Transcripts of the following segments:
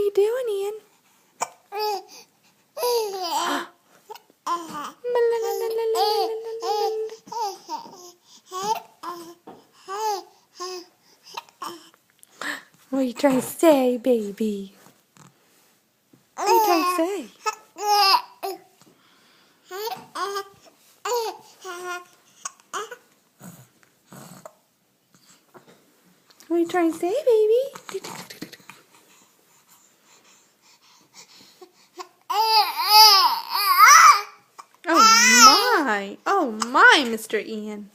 you doing, Ian? What are you trying to say, baby? What are you trying to say? What are you trying to say, baby? Oh my, Mr. Ian.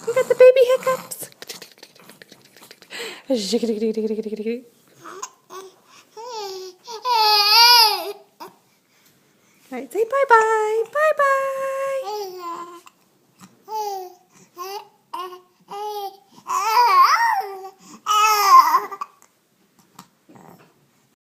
You got the baby hiccups. All right, say bye-bye. Bye-bye.